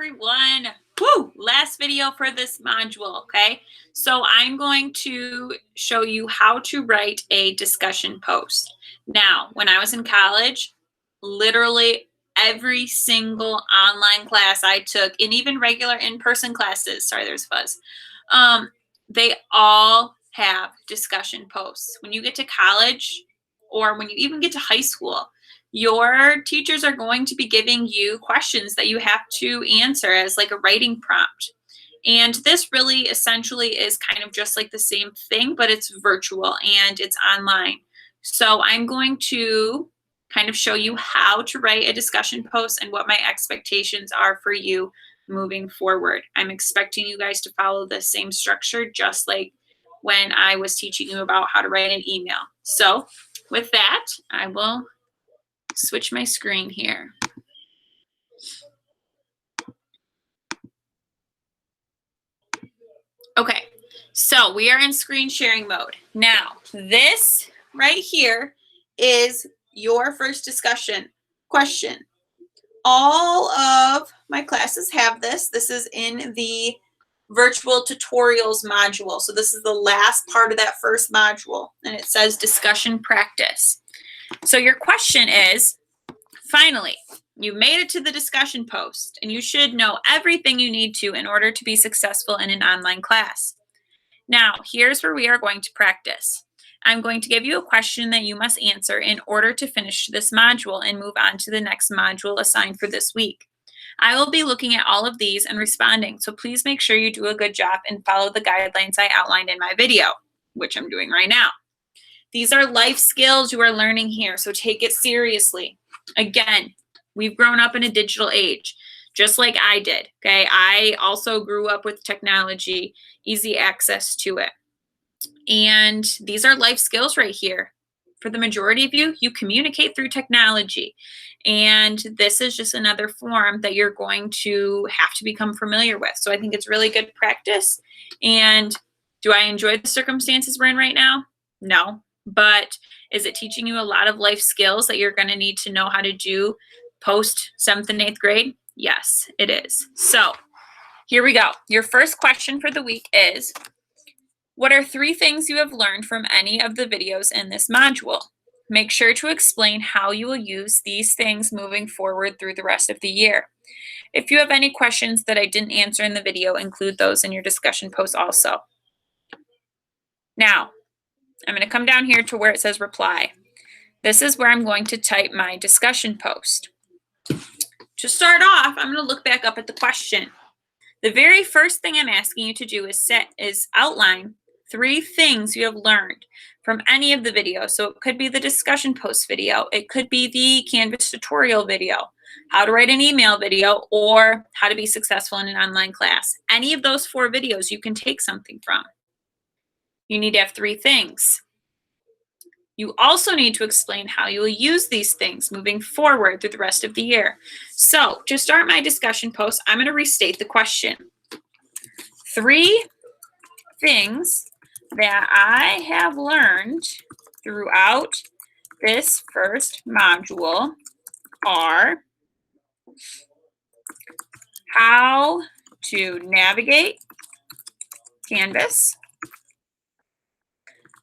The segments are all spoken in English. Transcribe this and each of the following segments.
everyone. Woo! Last video for this module, okay? So I'm going to show you how to write a discussion post. Now, when I was in college, literally every single online class I took, and even regular in-person classes, sorry, there's fuzz, they all have discussion posts. When you get to college, or when you even get to high school, your teachers are going to be giving you questions that you have to answer as like a writing prompt. And this really essentially is kind of just like the same thing, but it's virtual and it's online. So I'm going to kind of show you how to write a discussion post and what my expectations are for you moving forward. I'm expecting you guys to follow the same structure, just like when I was teaching you about how to write an email. So with that, I will switch my screen here. Okay, so we are in screen sharing mode. Now, this right here is your first discussion question. All of my classes have this. This is in the virtual tutorials module. So this is the last part of that first module, and it says discussion practice. So your question is, finally, you made it to the discussion post, and you should know everything you need to in order to be successful in an online class. Now, here's where we are going to practice. I'm going to give you a question that you must answer in order to finish this module and move on to the next module assigned for this week. I will be looking at all of these and responding, so please make sure you do a good job and follow the guidelines I outlined in my video, which I'm doing right now. These are life skills you are learning here, so take it seriously. Again, we've grown up in a digital age, just like I did, okay? I also grew up with technology, easy access to it. And these are life skills right here. For the majority of you, you communicate through technology. And this is just another form that you're going to have to become familiar with. So I think it's really good practice. And do I enjoy the circumstances we're in right now? No. But is it teaching you a lot of life skills that you're going to need to know how to do post 7th and 8th grade? Yes, it is. So here we go. Your first question for the week is, what are 3 things you have learned from any of the videos in this module? Make sure to explain how you will use these things moving forward through the rest of the year. If you have any questions that I didn't answer in the video, include those in your discussion post also. Now, I'm going to come down here to where it says reply. This is where I'm going to type my discussion post. To start off, I'm going to look back up at the question. The very first thing I'm asking you to do is outline 3 things you have learned from any of the videos. So it could be the discussion post video, it could be the Canvas tutorial video, how to write an email video, or how to be successful in an online class. Any of those 4 videos you can take something from. You need to have 3 things. You also need to explain how you will use these things moving forward through the rest of the year. So to start my discussion post, I'm going to restate the question. 3 things that I have learned throughout this first module are how to navigate Canvas,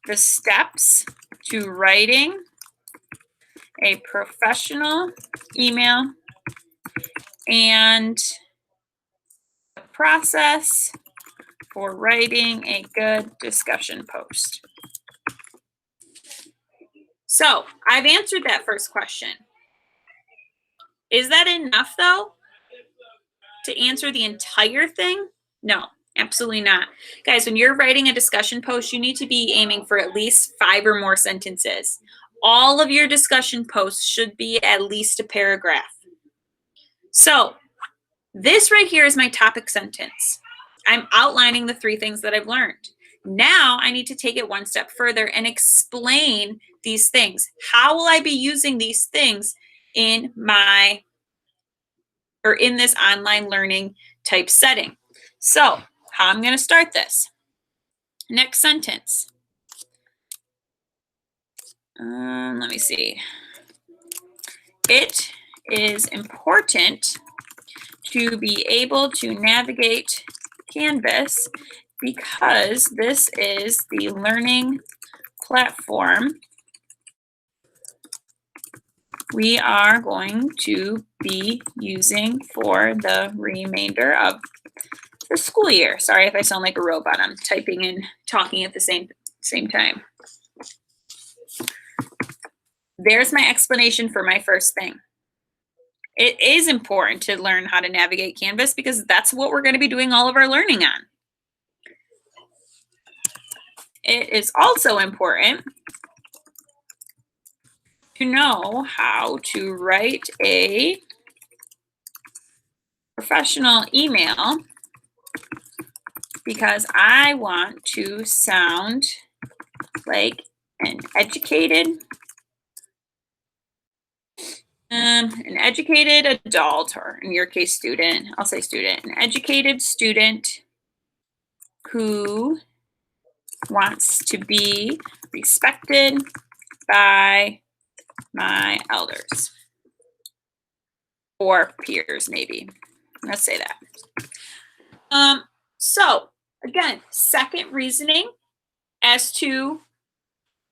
the steps to writing a professional email, and the process for writing a good discussion post. So I've answered that first question. Is that enough though to answer the entire thing? No, absolutely not. Guys, when you're writing a discussion post, you need to be aiming for at least 5 or more sentences. All of your discussion posts should be at least a paragraph. So this right here is my topic sentence. I'm outlining the 3 things that I've learned. Now I need to take it one step further and explain these things. How will I be using these things in this online learning type setting? So how I'm going to start this. Next sentence. Let me see. It is important to be able to navigate Canvas because this is the learning platform we are going to be using for the remainder of the school year. Sorry if I sound like a robot. I'm typing and talking at the same time. There's my explanation for my first thing. It is important to learn how to navigate Canvas because that's what we're going to be doing all of our learning on. It is also important to know how to write a professional email because I want to sound like an educated adult, or in your case, student. I'll say student. An educated student who wants to be respected by my elders or peers, maybe. Let's say that. So again, second reasoning as to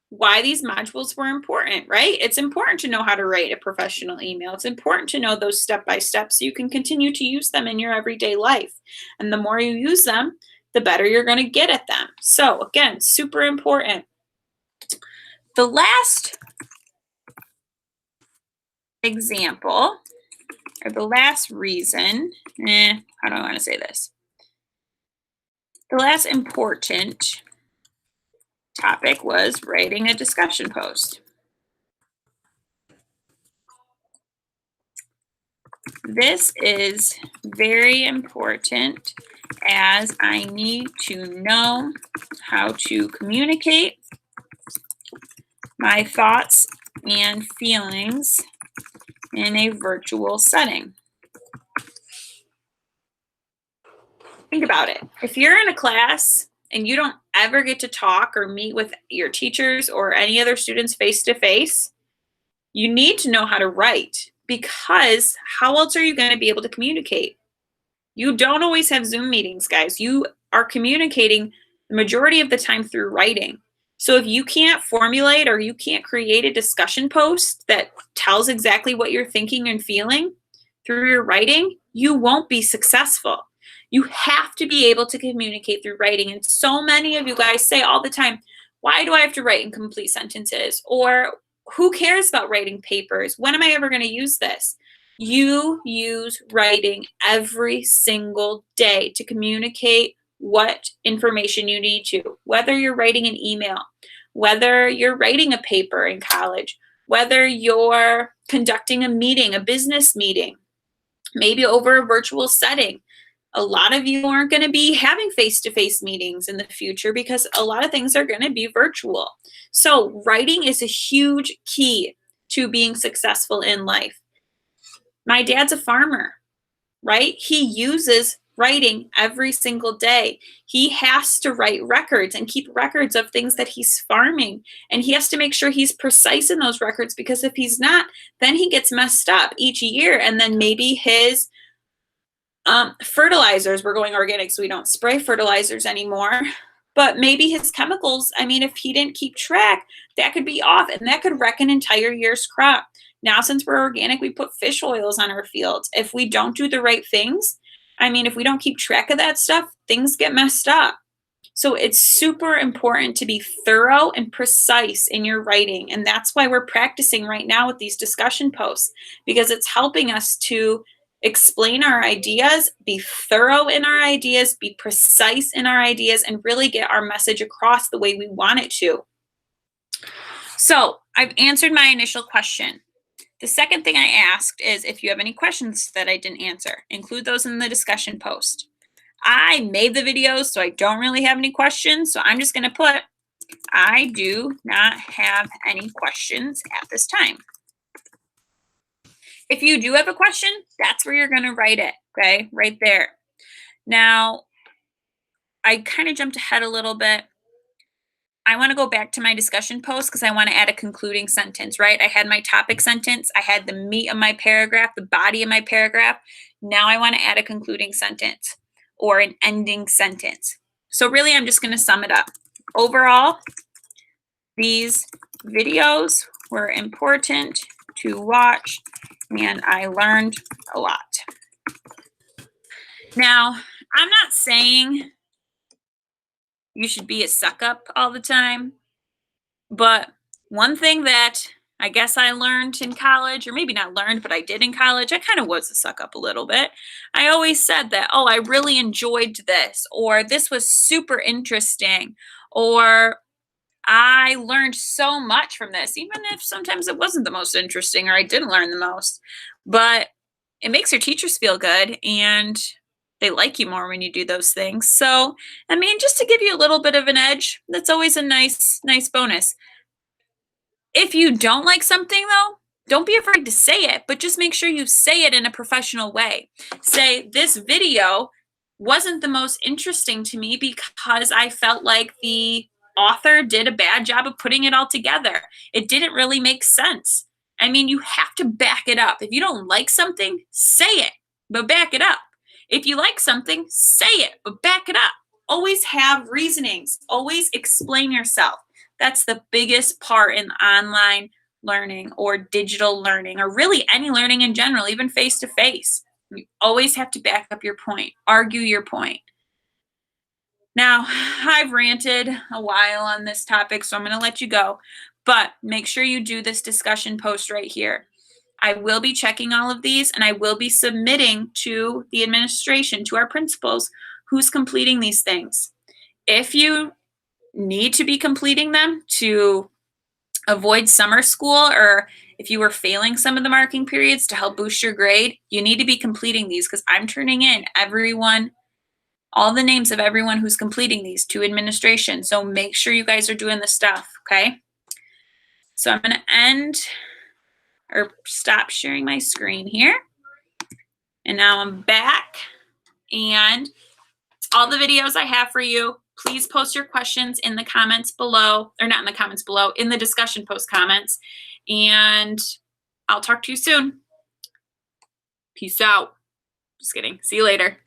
why these modules were important, right? It's important to know how to write a professional email. It's important to know those step-by-step so you can continue to use them in your everyday life. And the more you use them, the better you're going to get at them. So again, super important. The last example, or the last reason, how do I want to say this? The last important topic was writing a discussion post. This is very important as I need to know how to communicate my thoughts and feelings in a virtual setting. Think about it. If you're in a class and you don't ever get to talk or meet with your teachers or any other students face to face, you need to know how to write because how else are you going to be able to communicate? You don't always have Zoom meetings, guys. You are communicating the majority of the time through writing. So if you can't formulate or you can't create a discussion post that tells exactly what you're thinking and feeling through your writing, you won't be successful. You have to be able to communicate through writing. And so many of you guys say all the time, why do I have to write incomplete sentences? Or who cares about writing papers? When am I ever going to use this? You use writing every single day to communicate what information you need to, whether you're writing an email, whether you're writing a paper in college, whether you're conducting a meeting, a business meeting, maybe over a virtual setting. A lot of you aren't going to be having face-to-face meetings in the future because a lot of things are going to be virtual. So writing is a huge key to being successful in life. My dad's a farmer, right? He uses writing every single day. He has to write records and keep records of things that he's farming. And he has to make sure he's precise in those records because if he's not, then he gets messed up each year. And then maybe his fertilizers, we're going organic, so we don't spray fertilizers anymore. But maybe his chemicals, I mean, if he didn't keep track, that could be off and that could wreck an entire year's crop. Now, since we're organic, we put fish oils on our fields. If we don't do the right things, I mean, if we don't keep track of that stuff, things get messed up. So it's super important to be thorough and precise in your writing. And that's why we're practicing right now with these discussion posts, because it's helping us to explain our ideas, be thorough in our ideas, be precise in our ideas, and really get our message across the way we want it to. So I've answered my initial question. The second thing I asked is if you have any questions that I didn't answer, include those in the discussion post. I made the videos, so I don't really have any questions. So I'm just going to put, I do not have any questions at this time. If you do have a question, that's where you're going to write it, okay? Right there. Now, I kind of jumped ahead a little bit. I want to go back to my discussion post because I want to add a concluding sentence, right? I had my topic sentence. I had the meat of my paragraph, the body of my paragraph. Now I want to add a concluding sentence or an ending sentence. So really, I'm just going to sum it up. Overall, these videos were important to watch, and I learned a lot. Now, I'm not saying you should be a suck up all the time, but one thing that I guess I learned in college, or maybe not learned, but I did in college, I kind of was a suck up a little bit. I always said that, oh, I really enjoyed this, or this was super interesting, or I learned so much from this, even if sometimes it wasn't the most interesting or I didn't learn the most. But it makes your teachers feel good and they like you more when you do those things. So, I mean, just to give you a little bit of an edge, that's always a nice bonus. If you don't like something though, don't be afraid to say it, but just make sure you say it in a professional way. Say, this video wasn't the most interesting to me because I felt like the author did a bad job of putting it all together. It didn't really make sense. I mean, you have to back it up. If you don't like something, say it, but back it up. If you like something, say it, but back it up. Always have reasonings. Always explain yourself. That's the biggest part in online learning or digital learning, or really any learning in general, even face-to-face. You always have to back up your point, argue your point. Now, I've ranted a while on this topic, so I'm going to let you go, but make sure you do this discussion post right here. I will be checking all of these, and I will be submitting to the administration, to our principals, who's completing these things. If you need to be completing them to avoid summer school, or if you were failing some of the marking periods to help boost your grade, you need to be completing these because I'm turning in all the names of everyone who's completing these to administration. So make sure you guys are doing the stuff, okay? So I'm going to end or stop sharing my screen here. And now I'm back, and all the videos I have for you, please post your questions in the comments below, or not in the comments below, in the discussion post comments. And I'll talk to you soon. Peace out. Just kidding. See you later.